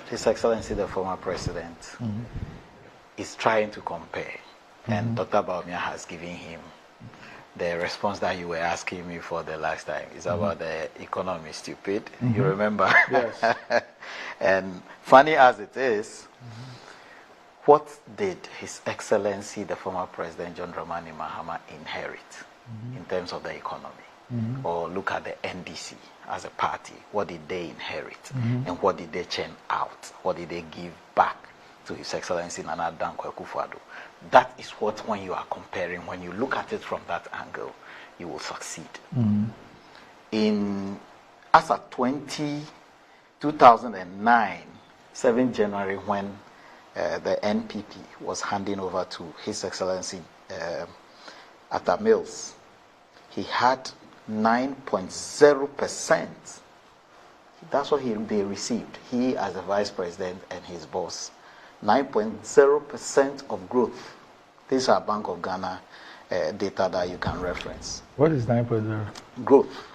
His Excellency, the former president, is trying to compare. And Dr. Baumia has given him the response that you were asking me for the last time. It's about the economy, stupid. You remember? Yes. And funny as it is, what did His Excellency, the former President John Dramani Mahama, inherit in terms of the economy? Or look at the NDC as a party. What did they inherit? And what did they churn out? What did they give back to His Excellency Nana Dankwa Akufo-Addo? That is what, when you are comparing, when you look at it from that angle, you will succeed. As at 2009, 7th January, when the NPP was handing over to His Excellency Atta Mills, he had 9.0%. That's what they received, he as the vice president and his boss. 9.0% of growth. These are Bank of Ghana data that you can reference. What is 9.0? Growth.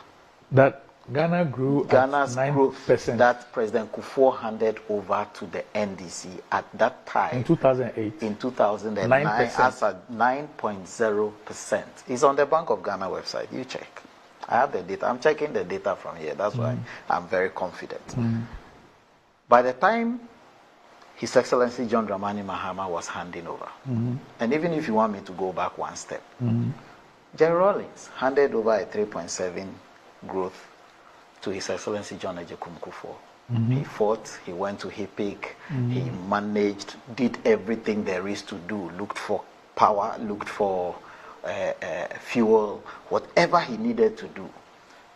That Ghana grew Ghana's at 9%. Growth that President Kufuor handed over to the NDC at that time. In 2008. In 2009, 9%. as at 9.0%. It's on the Bank of Ghana website. You check. I have the data. I'm checking the data from here. That's why I'm very confident. By the time His Excellency John Dramani Mahama was handing over, and even if you want me to go back one step, Jerry Rawlings handed over a 3.7 growth to His Excellency John Agyekum Kufuor. He fought, he went to HIPIC, he managed, did everything there is to do, looked for power, looked for fuel, whatever he needed to do.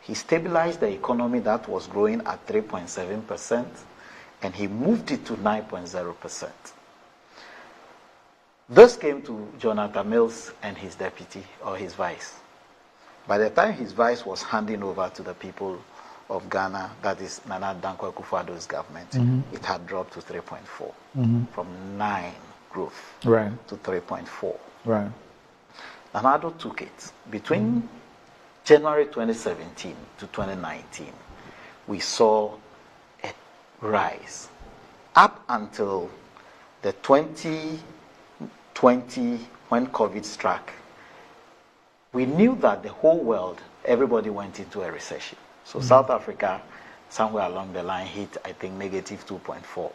He stabilized the economy that was growing at 3.7%, and he moved it to 9.0%. This came to Jonathan Mills and his deputy, or his vice. By the time his vice was handing over to the people of Ghana, that is Nana Dankwa Akufo-Addo's government, it had dropped to 3.4, from 9 growth to 3.4. Right. Nana Addo took it. Between January 2017 to 2019, we saw a rise. Up until the 2020, when COVID struck, we knew that the whole world, everybody went into a recession. So South Africa, somewhere along the line, hit, I think, negative 2.4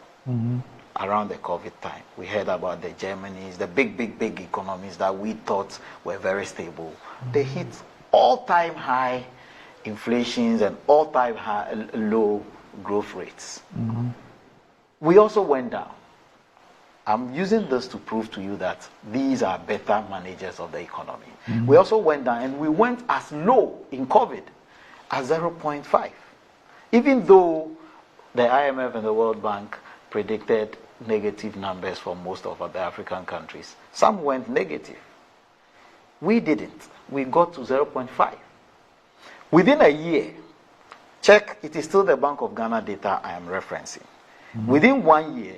around the COVID time. We heard about the Germanys, the big economies that we thought were very stable. They hit all-time high inflations and all-time high low growth rates. We also went down. I'm using this to prove to you that these are better managers of the economy. We also went down, and we went as low in COVID as 0.5. Even though the IMF and the World Bank predicted negative numbers for most of the African countries, some went negative. We didn't. We got to 0.5. Within a year, check, it is still the Bank of Ghana data I am referencing. Within 1 year,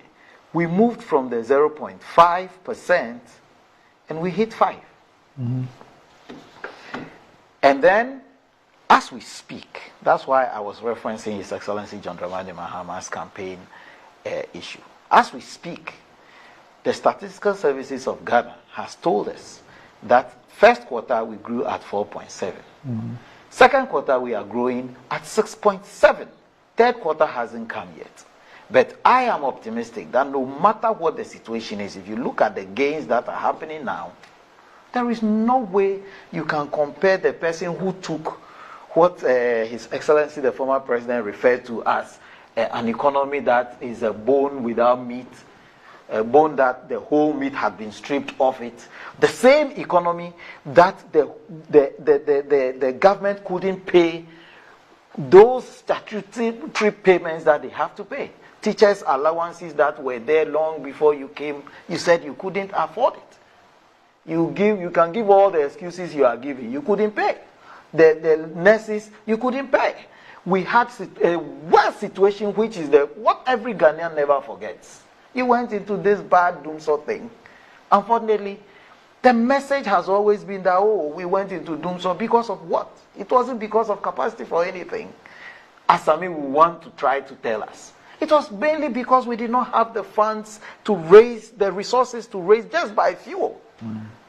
we moved from the 0.5% and we hit 5. And then, as we speak, that's why I was referencing His Excellency John Dramani Mahama's campaign issue. As we speak, the Statistical Services of Ghana has told us that first quarter we grew at 4.7. Second quarter we are growing at 6.7. Third quarter hasn't come yet. But I am optimistic that no matter what the situation is, if you look at the gains that are happening now, there is no way you can compare the person who took what His Excellency the former president referred to as an economy that is a bone without meat, a bone that the whole meat had been stripped off it. The same economy that the government couldn't pay those statutory payments that they have to pay. Teachers' allowances that were there long before you came, you said you couldn't afford it. You can give all the excuses you are giving. You couldn't pay. The nurses, you couldn't pay. We had a worse situation, which is what every Ghanaian never forgets. You went into this bad doomsday thing. Unfortunately, the message has always been that, we went into doomsday because of what? It wasn't because of capacity for anything. Asami will want to try to tell us. It was mainly because we did not have the funds to raise, the resources to raise, just buy fuel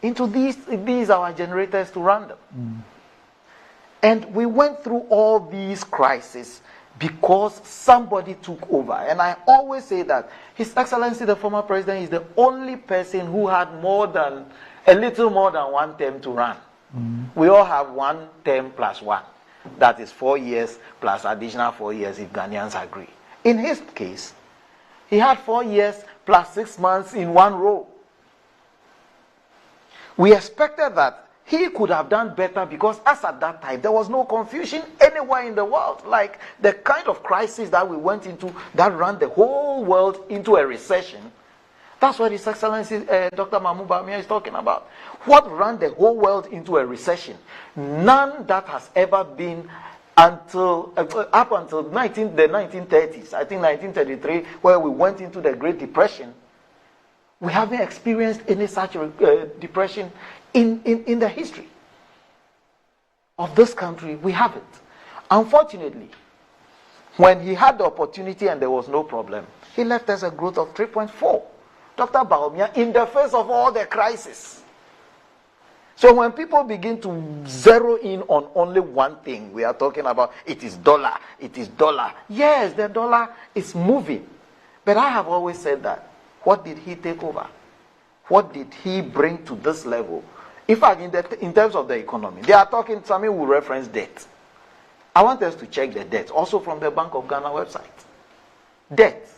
into these our generators to run them. And we went through all these crises because somebody took over. And I always say that His Excellency, the former president, is the only person who had a little more than one term to run. We all have 1 term plus 1. That is 4 years plus additional 4 years if Ghanaians agree. In his case, he had 4 years plus 6 months in one row. We expected that he could have done better because as at that time, there was no confusion anywhere in the world. Like the kind of crisis that we went into that ran the whole world into a recession. That's what His Excellency Dr. Mahmoud Bawumia is talking about. What ran the whole world into a recession? None that has ever been up until the 1930s. I think 1933, where we went into the Great Depression. We haven't experienced any such depression in the history of this country. We haven't. Unfortunately, when he had the opportunity and there was no problem, he left us a growth of 3.4. Dr. Bawumia, in the face of all the crisis. So when people begin to zero in on only one thing, we are talking about it is dollar. Yes, the dollar is moving. But I have always said that. What did he take over? What did he bring to this level? In fact, in terms of the economy, they are talking, Sami will reference debt. I want us to check the debt, also from the Bank of Ghana website. Debt.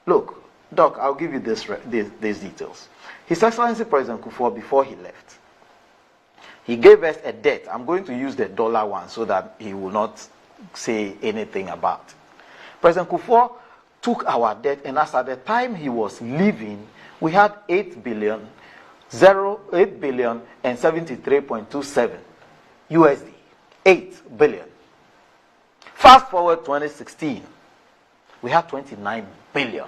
Look, Doc, I'll give you these details. His Excellency President Kufuor, before he left, he gave us a debt. I'm going to use the dollar one so that he will not say anything about it. President Kufuor took our debt, and as at the time he was leaving, we had 8 billion and 73.27 USD. 8 billion. Fast forward 2016, we had 29 billion.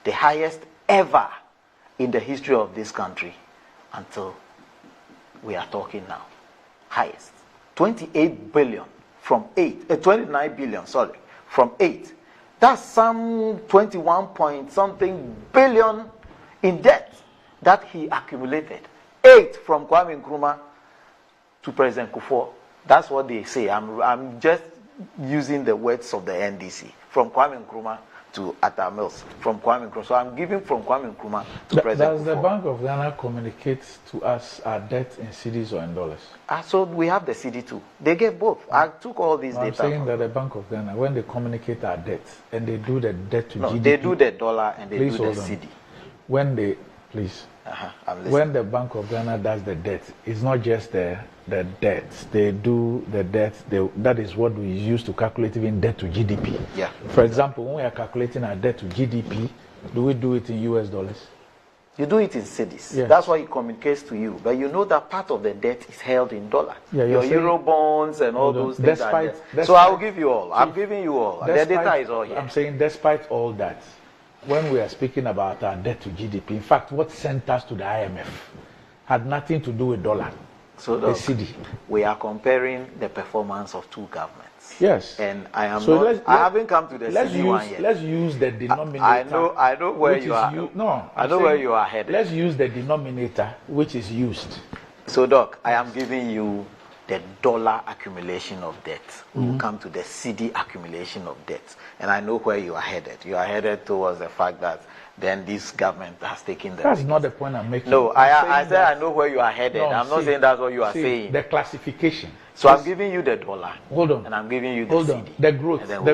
The highest ever in the history of this country until we are talking now. Highest. 28 billion from 8. 29 billion, sorry, from 8. That's some 21 point something billion in debt that he accumulated. 8 from Kwame Nkrumah to President Kufuor. That's what they say. I'm just using the words of the NDC. From Kwame Nkrumah to Atta Mills, from Kwame Nkrumah. So I'm giving from Kwame Nkrumah to President Does the Kufuor. Bank of Ghana communicate to us our debt in cedis or in dollars? So we have the CD too. They gave both. I took all these I'm data. saying that the Bank of Ghana, when they communicate our debt, and they do the debt to GDP. They do the dollar and they Please do hold the on. CD. When they, please. I'm listening. When the Bank of Ghana does the debt, it's not just the debt. They do the debt. That is what we use to calculate even debt to GDP. Yeah. For example, when we are calculating our debt to GDP, do we do it in US dollars? You do it in cedis. Yes. That's why it communicates to you. But you know that part of the debt is held in dollars. Yeah, your saying, euro bonds and all those things. So I will give you all. I'm giving you all. The data is all here. I'm saying despite all that, when we are speaking about our debt to GDP, in fact, what sent us to the IMF had nothing to do with dollar. So the CD. We are comparing the performance of two governments. Yes. And I am so not. I haven't come to the CD one yet. Let's use the denominator. I know where you are. I know where you are headed. Let's use the denominator which is used. So, Doc, I am giving you the dollar accumulation of debt. We will come to the CD accumulation of debt. And I know where you are headed. You are headed towards the fact that then this government has taken the... That's not the point I'm making. No, I said I know where you are headed. No, I'm not saying that's what you are saying. The classification. So I'm giving you the dollar. Hold on. And I'm giving you the CD. The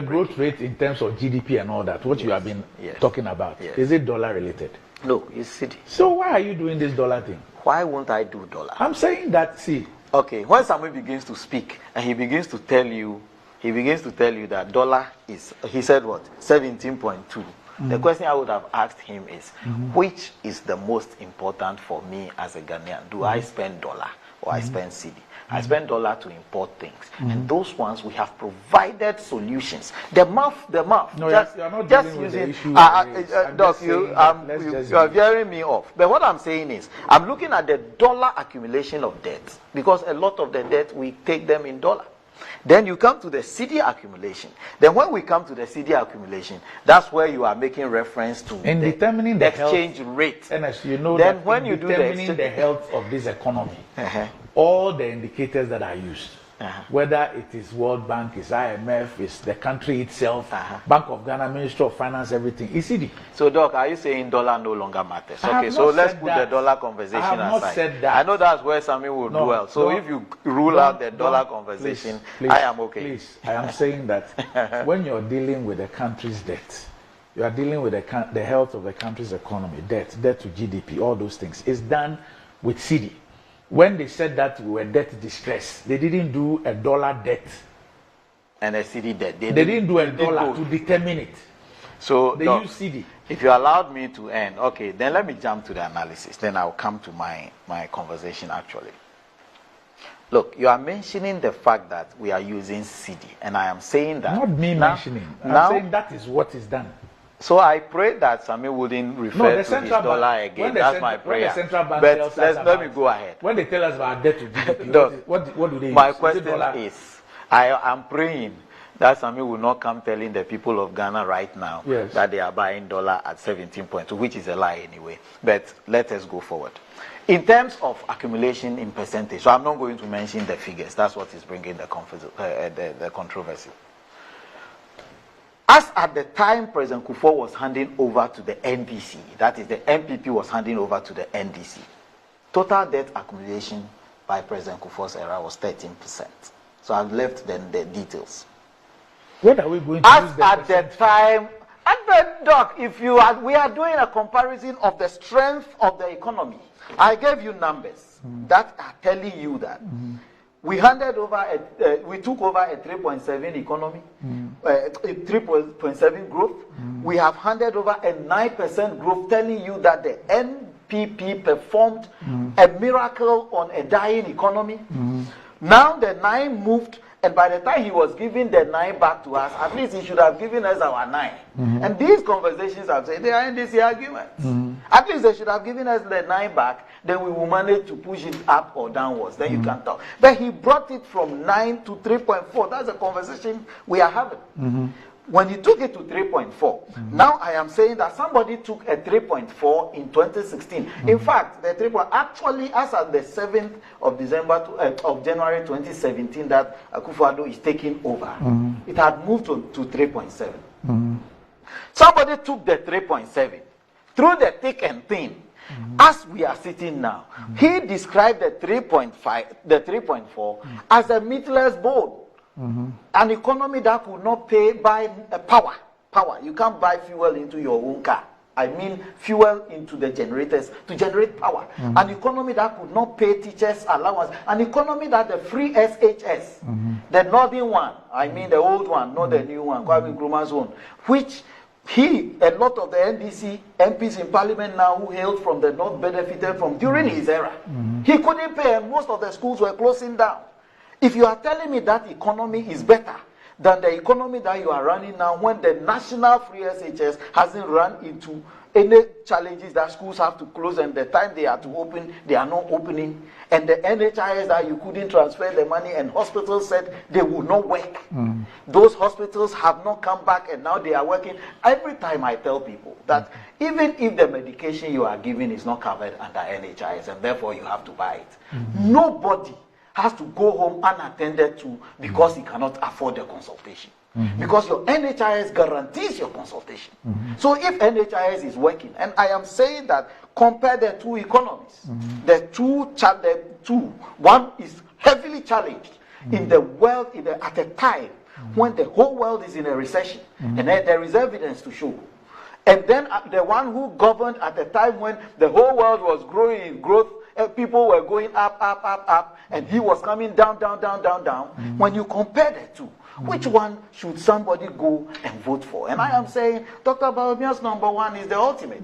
growth rate in terms of GDP and all that, what you have been talking about, is it dollar related? No, it's CD. So why are you doing this dollar thing? Why won't I do dollar? I'm saying that, see... Okay, when someone begins to speak and he begins to tell you that dollar is, he said what? 17.2. The question I would have asked him is, which is the most important for me as a Ghanaian? Do I spend dollar or I spend CD? I spend dollar to import things. And those ones, we have provided solutions. The math. No, you're not dealing with the issue. Doc, you are veering me off. But what I'm saying is, I'm looking at the dollar accumulation of debt. Because a lot of the debt, we take them in dollar. Then you come to the CD accumulation. Then when we come to the CD accumulation, that's where you are making reference to determining the exchange rate. And as you know, then that when you do determining the health of this economy, all the indicators that are used, whether it is World Bank, is IMF, is the country itself, Bank of Ghana, Ministry of Finance, everything, is CD. So, Doc, are you saying dollar no longer matters? Okay, so let's put the dollar conversation aside. I have not said that. I know that's where Sammy will do well. So if you rule out the dollar conversation, please, I am okay. Please, I am saying that when you're dealing with the country's debt, you are dealing with the health of the country's economy, debt to GDP, all those things. It's done with CD. When they said that we were debt distress, they didn't do a dollar debt and a CD debt. They didn't do a dollar to determine it. So they use CD. If you allowed me to end, okay, then let me jump to the analysis. Then I'll come to my conversation actually. Look, you are mentioning the fact that we are using CD, and I am saying that. Not me mentioning. I'm saying that is what is done. So I pray that Sammy wouldn't refer to his dollar again. That's my prayer. But let me go ahead. When they tell us about debt to GDP, what do they use? My question is, I am praying that Sammy will not come telling the people of Ghana right now that they are buying dollar at 17.2, which is a lie anyway. But let us go forward. In terms of accumulation in percentage, so I'm not going to mention the figures. That's what is bringing the controversy. As at the time President Kufuor was handing over to the NDC, that is the NPP was handing over to the NDC, total debt accumulation by President Kufuor's era was 13%. So I've left then the details. What are we going to use at the time? At the Doc, if you are, we are doing a comparison of the strength of the economy. I gave you numbers that are telling you that. We handed over, we took over a 3.7 economy, 3.7 growth. We have handed over a 9% growth, telling you that the NPP performed a miracle on a dying economy. Now the 9 moved, and by the time he was giving the 9 back to us, at least he should have given us our 9. And these conversations, I've said, they are NDC arguments. At least they should have given us the 9 back, then we will manage to push it up or downwards. Then you can talk. But he brought it from 9 to 3.4. That's a conversation we are having. When he took it to 3.4, now I am saying that somebody took a 3.4 in 2016. In fact, the 3. Actually, as at the 7th of December of January 2017, that Akufo-Addo is taking over, it had moved to 3.7. Somebody took the 3.7 through the thick and thin. As we are sitting now, he described the 3.5, the 3.4 as a meatless bowl. An economy that could not buy power. You can't buy fuel into your own car. I mean fuel into the generators to generate power. An economy that could not pay teachers allowance. An economy that the free SHS, the northern one, I mean the old one, not the new one, Kwame Nkrumah's own, which a lot of the NDC MPs in parliament now who hailed from the north benefited from during his era. He couldn't pay, and most of the schools were closing down. If you are telling me that economy is better than the economy that you are running now, when the national free SHS hasn't run into any challenges that schools have to close, and the time they are to open, they are not opening, and the NHIS that you couldn't transfer the money, and hospitals said they will not work. Those hospitals have not come back, and now they are working. Every time I tell people that even if the medication you are giving is not covered under NHIS, and therefore you have to buy it, nobody has to go home unattended to because he cannot afford the consultation. Because your NHIS guarantees your consultation. So if NHIS is working, and I am saying that compare the two economies, the two, one is heavily challenged in the world at a time when the whole world is in a recession, and there is evidence to show. And then the one who governed at a time when the whole world was growing in growth, people were going up, and he was coming down. When you compare the two, which one should somebody go and vote for? And I am saying Dr. Bawumia's number 1 is the ultimate.